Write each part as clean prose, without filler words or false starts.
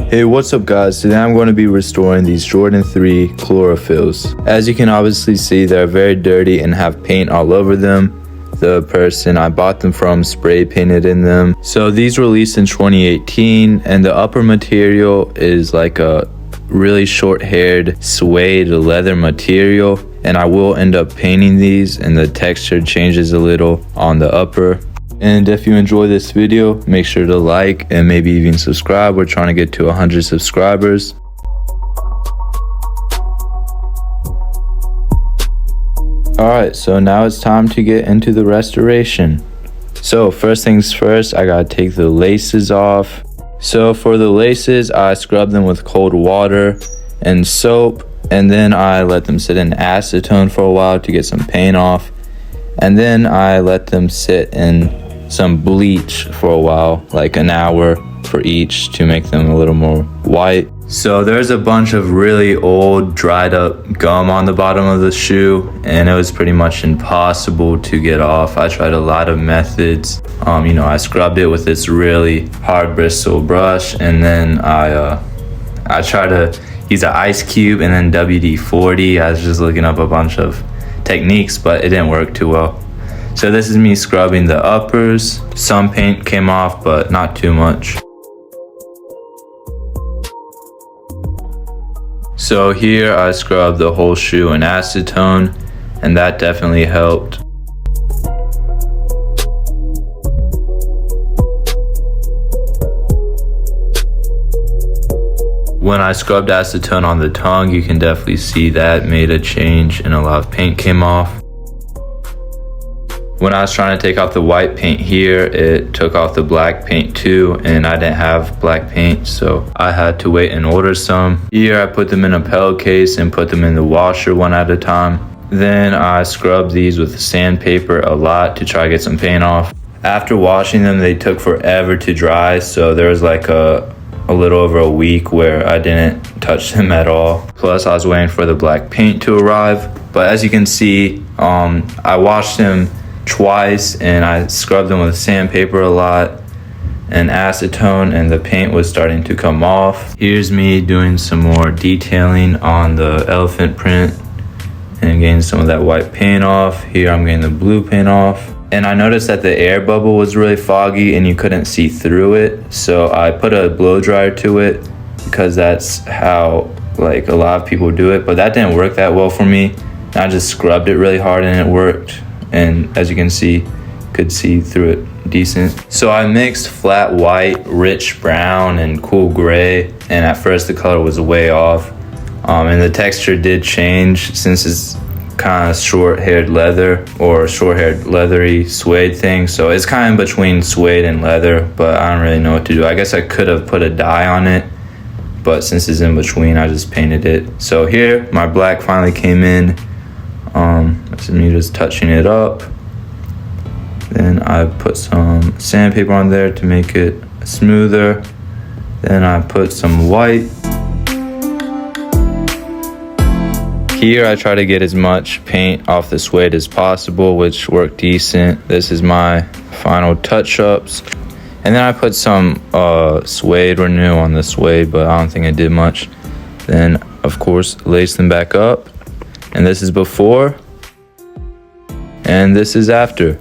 Hey, what's up guys? Today I'm going to be restoring these Jordan 3 Chlorophylls. As you can obviously see, they're very dirty and have paint all over them. The person I bought them from spray painted in them. So these released in 2018, and the upper material is like a really short-haired suede leather material, and I will end up painting these, and the texture changes a little on the upper. And if you enjoy this video, make sure to like and maybe even subscribe. We're trying to get to 100 subscribers. Alright, so now it's time to get into the restoration. So first things first, I gotta take the laces off. So for the laces, I scrub them with cold water and soap, and then I let them sit in acetone for a while to get some paint off. And then I let them sit in some bleach for a while, like an hour for each, to make them a little more white. So there's a bunch of really old dried up gum on the bottom of the shoe, and it was pretty much impossible to get off. I tried a lot of methods. I scrubbed it with this really hard bristle brush, and then I tried to use an ice cube and then WD-40. I was just looking up a bunch of techniques, but it didn't work too well. So this is me scrubbing the uppers. Some paint came off, but not too much. So here I scrubbed the whole shoe in acetone, and that definitely helped. When I scrubbed acetone on the tongue, you can definitely see that made a change and a lot of paint came off. When I was trying to take off the white paint here, it took off the black paint too, and I didn't have black paint, so I had to wait and order some. Here I put them in a pellet case and put them in the washer one at a time. Then I scrubbed these with sandpaper a lot to try to get some paint off. After washing them, they took forever to dry, so there was like a little over a week where I didn't touch them at all. Plus I was waiting for the black paint to arrive. But as you can see, I washed them twice, and I scrubbed them with sandpaper a lot and acetone, and the paint was starting to come off. Here's me doing some more detailing on the elephant print and getting some of that white paint off. Here I'm getting the blue paint off, and I noticed that the air bubble was really foggy and you couldn't see through it, so I put a blow dryer to it because that's how like a lot of people do it, but that didn't work that well for me. I just scrubbed it really hard and it worked. And as you can see, could see through it decent. So I mixed flat white, rich brown, and cool gray, and at first the color was way off, and the texture did change since it's kind of short-haired leather or short-haired leathery suede thing. So it's kind of between suede and leather, but I don't really know what to do. I guess I could have put a dye on it, but since it's in between, I just painted it. So here my black finally came in. This is me just touching it up. Then I put some sandpaper on there to make it smoother. Then I put some white. Here I try to get as much paint off the suede as possible, which worked decent. This is my final touch-ups. And then I put some suede renew on the suede, but I don't think it did much. Then of course lace them back up. And this is before, and this is after.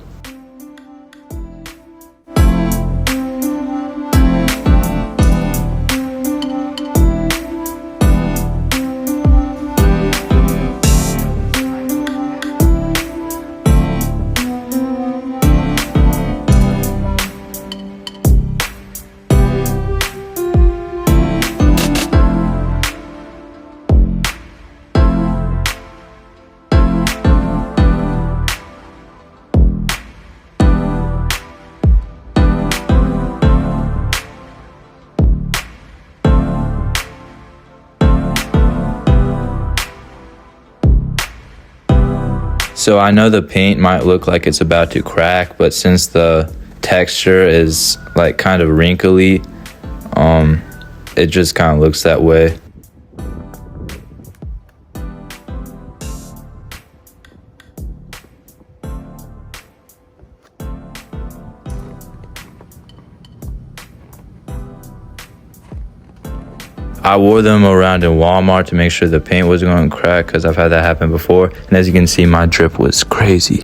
So I know the paint might look like it's about to crack, but since the texture is like kind of wrinkly, it just kind of looks that way. I wore them around in Walmart to make sure the paint wasn't going to crack because I've had that happen before. And as you can see, my drip was crazy.